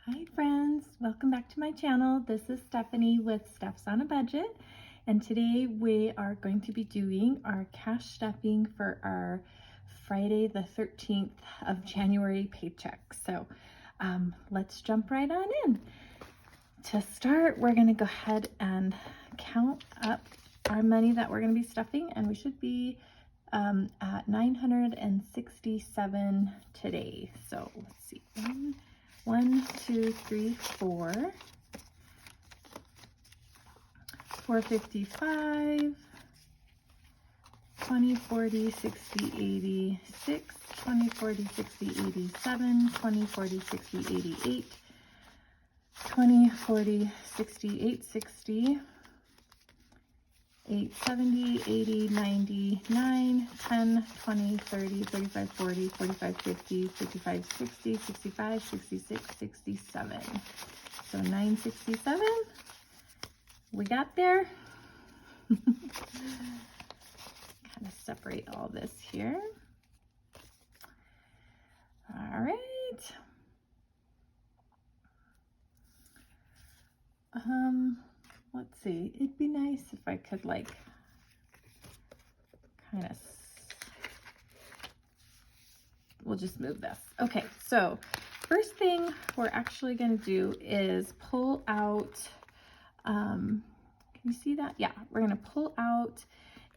Hi friends, welcome back to my channel. This is Stephanie with Steph's on a Budget, and today we are going to be doing our cash stuffing for our Friday the 13th of January paycheck. So let's jump right on in. To start, we're going to go ahead and count up our money that we're going to be stuffing, and we should be at 967 today. So let's see, 1, 2, 3, 4, 455, 20, 40, 60, 86, 20, 40, 60, 87, 20, 40, 60, 88, 20, 40, 60, 860, 870, 80, 90, 9, 10, 20, 30, 35, 40, 45, 50, 55, 60, 65, 66, 67. So 967. We got there. Kind of separate all this here. All right. Let's see, it'd be nice if I could like kind of, we'll just move this. Okay, so first thing we're actually going to do is pull out, can you see that? Yeah, we're going to pull out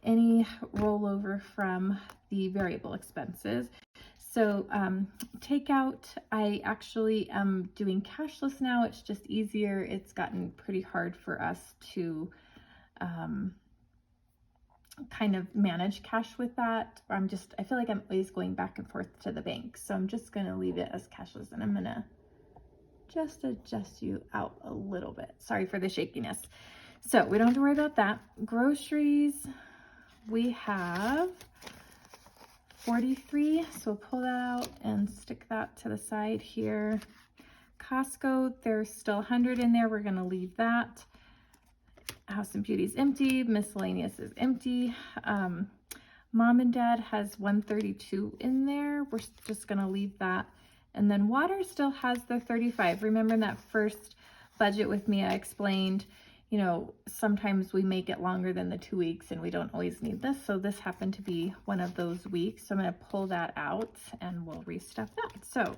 any rollover from the variable expenses. So takeout, I actually am doing cashless now. It's just easier. It's gotten pretty hard for us to kind of manage cash with that. I feel like I'm always going back and forth to the bank. So I'm just gonna leave it as cashless, and I'm gonna just adjust you out a little bit. Sorry for the shakiness. So we don't have to worry about that. Groceries, we have 43, so pull that out and stick that to the side here. Costco, there's still 100 in there. We're gonna leave that. House and Beauty is empty. Miscellaneous is empty. Mom and Dad has 132 in there. We're just gonna leave that. And then water still has the 35. Remember in that first budget with me, I explained, you know, sometimes we make it longer than the 2 weeks and we don't always need this. So this happened to be one of those weeks. So I'm going to pull that out and we'll restuff that. So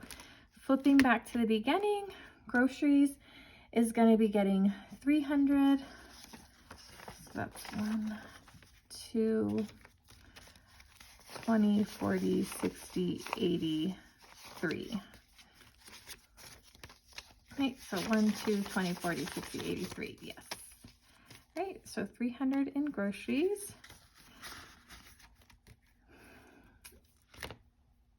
flipping back to the beginning, groceries is going to be getting 300. So that's 1, 2, 20, 40, 60, 83. Right, so 1, 2, 20, 40, 60, 83, yes. Right, so 300 in groceries.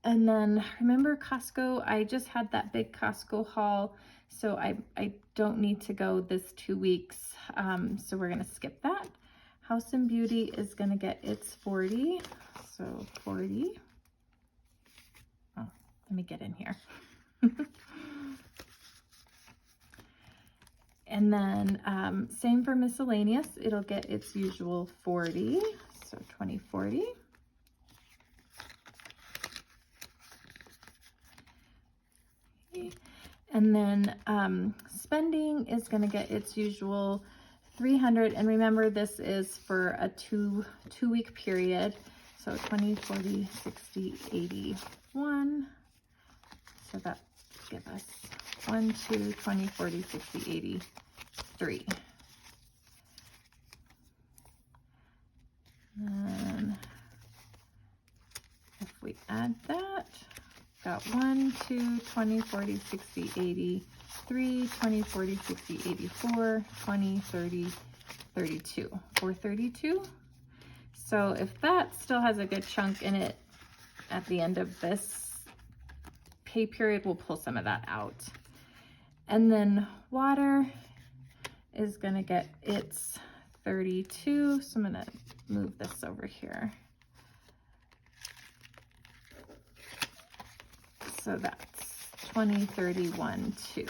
And then remember Costco, I just had that big Costco haul, so I don't need to go this 2 weeks, so we're gonna skip that. House and Beauty is gonna get its 40, so 40. Oh, let me get in here. And then same for miscellaneous, it'll get its usual 40, so 2040. Okay. And then spending is going to get its usual 300, and remember this is for a two-week period, so 20, 40, 60, 81. So that gives us 1, 2, 20, 40, 60, 83. And if we add that, got 1, 2, 20, 40, 60, 83, 20, 40, 60, 84, 20, 30, 32, 432. So if that still has a good chunk in it at the end of this pay period, we'll pull some of that out. And then water is going to get its 32. So I'm going to move this over here. So that's 20, 31, 2.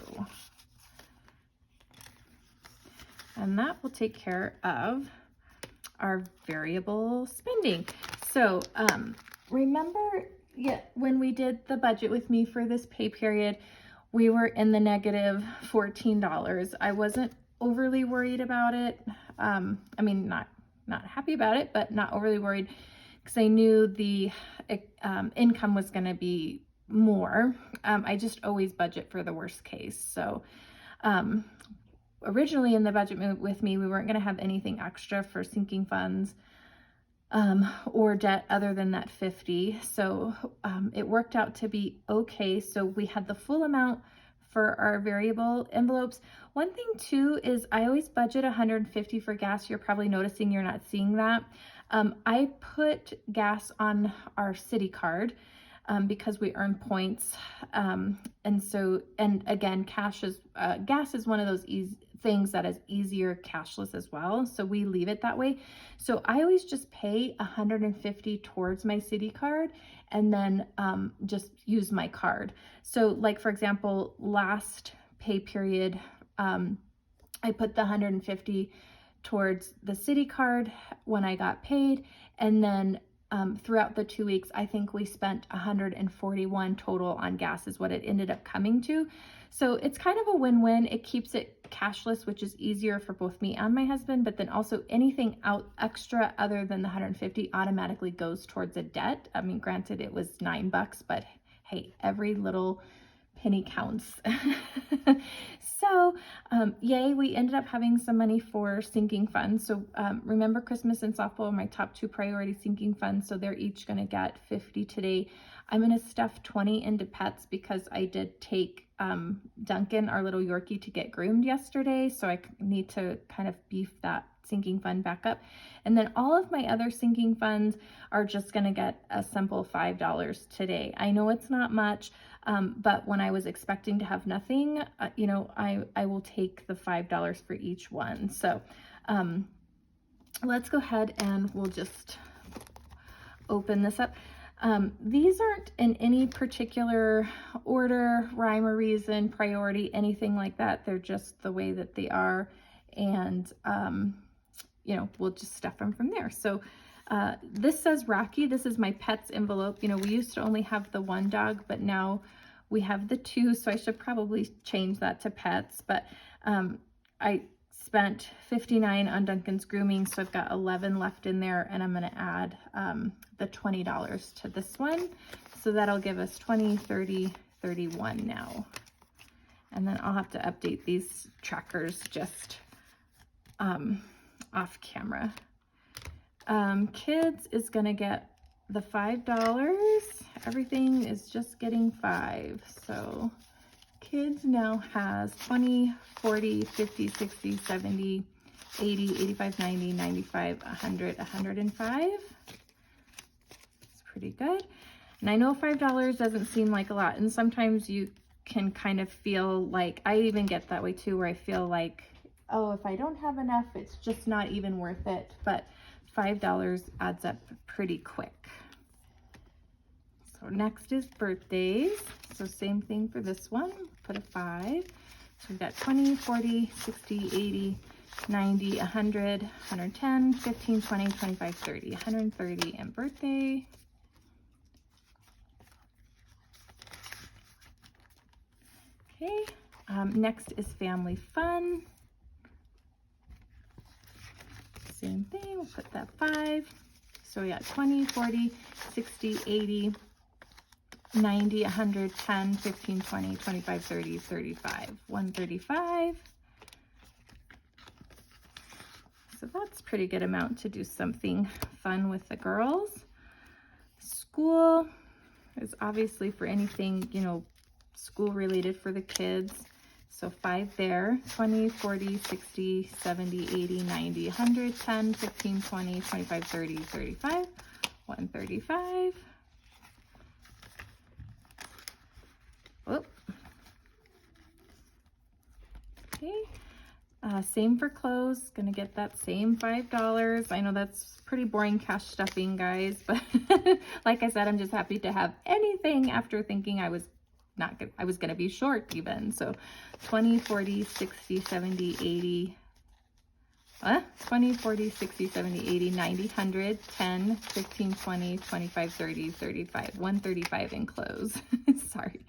And that will take care of our variable spending. So remember when we did the budget with me for this pay period, we were in the negative $14. I wasn't overly worried about it. I mean, not happy about it, but not overly worried because I knew the income was going to be more. I just always budget for the worst case. So originally in the budget with me, we weren't going to have anything extra for sinking funds or debt other than that 50. So it worked out to be okay. So we had the full amount for our variable envelopes. One thing too is I always budget 150 for gas. You're probably noticing you're not seeing that. I put gas on our city card because we earn points. And again, gas is one of those things that is easier cashless as well. So we leave it that way. So I always just pay 150 towards my city card and then just use my card. So like, for example, last pay period, I put the 150 towards the city card when I got paid. And then throughout the 2 weeks, I think we spent 141 total on gas is what it ended up coming to. So it's kind of a win-win. It keeps it cashless, which is easier for both me and my husband, but then also anything out extra other than the 150 automatically goes towards a debt. I mean, granted it was $9, but hey, every little penny counts. So yay, we ended up having some money for sinking funds. So remember, Christmas and softball are my top 2 priority sinking funds. So they're each going to get 50 today. I'm going to stuff 20 into pets because I did take Duncan, our little Yorkie, to get groomed yesterday. So I need to kind of beef that sinking fund back up. And then all of my other sinking funds are just going to get a simple $5 today. I know it's not much, but when I was expecting to have nothing, you know, I will take the $5 for each one. So let's go ahead and we'll just open this up. These aren't in any particular order, rhyme or reason, priority, anything like that. They're just the way that they are. And, you know, we'll just stuff them from there. So this says Rocky. This is my pets envelope. You know, we used to only have the 1 dog, but now we have the 2. So I should probably change that to pets. But I spent $59 on Duncan's grooming, so I've got 11 left in there, and I'm going to add the $20 to this one. So that'll give us 20, 30, 31 now. And then I'll have to update these trackers just off camera. Kids is going to get the $5. Everything is just getting 5. So kids now has 20, 40, 50, 60, 70, 80, 85, 90, 95, 100, 105. It's pretty good. And I know $5 doesn't seem like a lot, and sometimes you can kind of feel like, I even get that way too, where I feel like, oh, if I don't have enough, it's just not even worth it. But $5 adds up pretty quick. So next is birthdays. So same thing for this one, put a 5. So we've got 20, 40, 60, 80, 90, 100, 110, 15, 20, 25, 30, 130 and birthday. Okay, next is family fun. Same thing, we'll put that 5. So we got 20, 40, 60, 80, 90, 100, 10, 15, 20, 25, 30, 35, 135. So that's a pretty good amount to do something fun with the girls. School is obviously for anything, you know, school related for the kids. So 5 there, 20, 40, 60, 70, 80, 90, 100, 10, 15, 20, 25, 30, 35, 135. Whoop. Okay, same for clothes, gonna get that same $5. I know that's pretty boring cash stuffing, guys, but like I said, I'm just happy to have anything after thinking I was not good. I was going to be short even. So 20, 40, 60, 70, 80, 20, 40, 60, 70, 80, 90, 100, 10, 15, 20, 25, 30, 35, 135 in clothes. Sorry.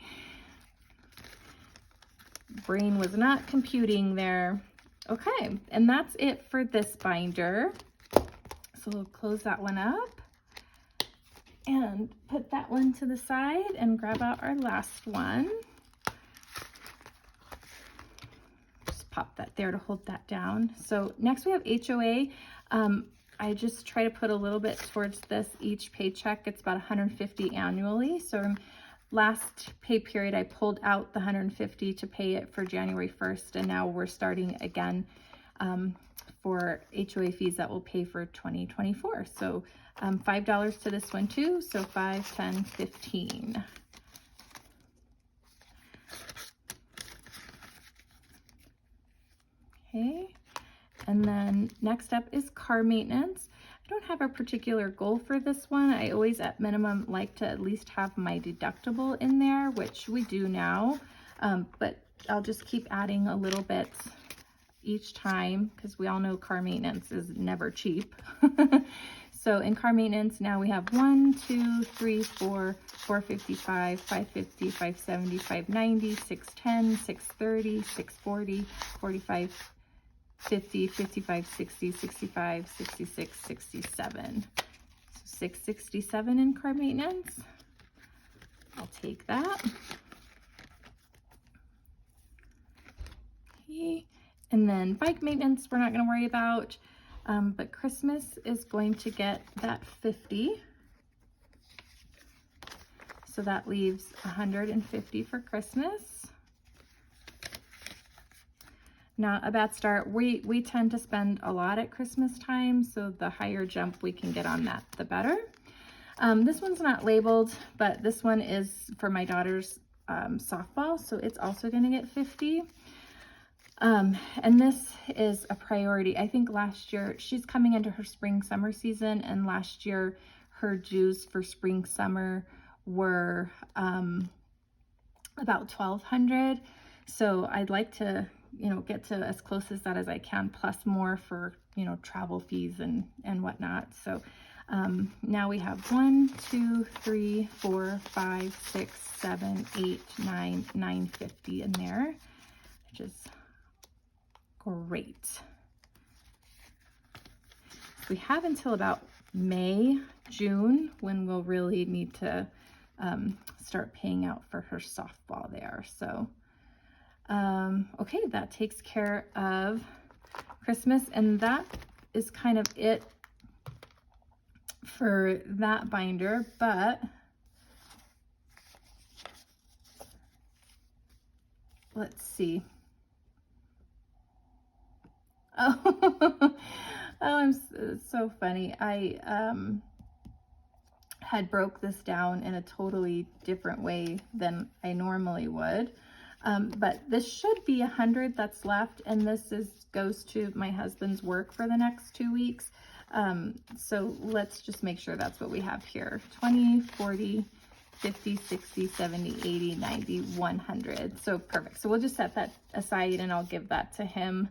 brain was not computing there. Okay, and that's it for this binder. So we'll close that one up and put that one to the side and grab out our last one. Just pop that there to hold that down. So next we have HOA. I just try to put a little bit towards this each paycheck. It's about $150 annually. So last pay period, I pulled out the $150 to pay it for January 1st, and now we're starting again for HOA fees that will pay for 2024. So $5 to this one too, so 5, 10, 15. Okay, and then next up is car maintenance. I don't have a particular goal for this one. I always at minimum like to at least have my deductible in there, which we do now, but I'll just keep adding a little bit each time because we all know car maintenance is never cheap. So in car maintenance now we have 1, 2, 3, 4, 455, 550, 570, 590, 610, 630, 640, 45, 50, 55, 60, 65, 66, 67. So 667 in car maintenance. I'll take that. Okay. And then bike maintenance, we're not going to worry about, but Christmas is going to get that 50. So that leaves 150 for Christmas. Not a bad start. We tend to spend a lot at Christmas time, so the higher jump we can get on that, the better. This one's not labeled, but this one is for my daughter's softball, so it's also going to get 50. And this is a priority. I think last year, she's coming into her spring summer season, and last year her dues for spring summer were about $1,200. So I'd like to, get to as close as that as I can, plus more for, travel fees and whatnot. So now we have 1, 2, 3, 4, 5, 6, 7, 8, 9, 950 in there, which is great. We have until about May, June, when we'll really need to start paying out for her softball there. So, okay, that takes care of Christmas, and that is kind of it for that binder, but let's see. Oh, I'm so funny. I had broke this down in a totally different way than I normally would. But this should be 100 that's left, and this goes to my husband's work for the next 2 weeks. So let's just make sure that's what we have here. 20, 40, 50, 60, 70, 80, 90, 100. So perfect. So we'll just set that aside, and I'll give that to him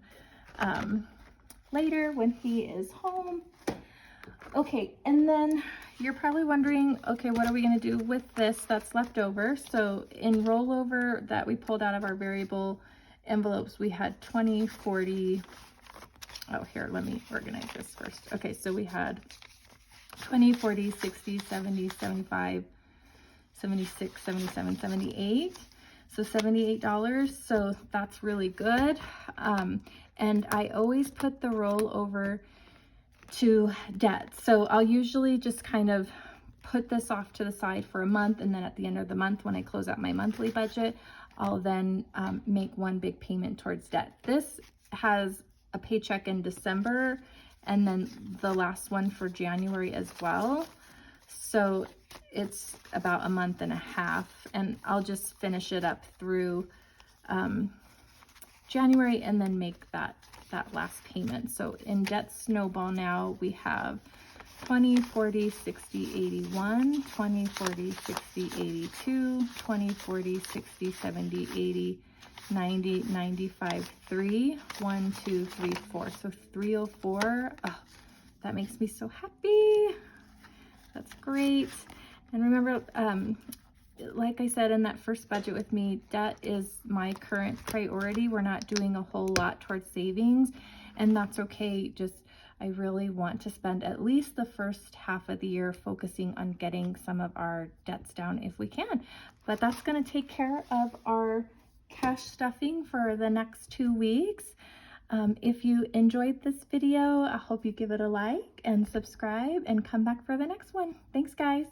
later when he is home. Okay, and then you're probably wondering, okay, what are we going to do with this that's left over? So in rollover that we pulled out of our variable envelopes, we had 20, 40. Oh, here, let me organize this first. Okay, so we had 20, 40, 60, 70, 75, 76, 77, 78. So $78. So that's really good. And I always put the rollover to debt. So I'll usually just kind of put this off to the side for a month, and then at the end of the month, when I close out my monthly budget, I'll then make one big payment towards debt. This has a paycheck in December, and then the last one for January as well. So it's about a month and a half, and I'll just finish it up through January and then make that last payment. So in debt snowball now, we have 20, 40, 60, 81, 20, 40, 60, 82, 20, 40, 60, 70, 80, 90, 95, 3, 1, 2, 3, 4. So 304. Oh, that makes me so happy. That's great. And remember, like I said in that first budget with me, debt is my current priority. We're not doing a whole lot towards savings, and that's okay. Just, I really want to spend at least the first half of the year focusing on getting some of our debts down if we can. But that's going to take care of our cash stuffing for the next 2 weeks. If you enjoyed this video, I hope you give it a like and subscribe and come back for the next one. Thanks, guys.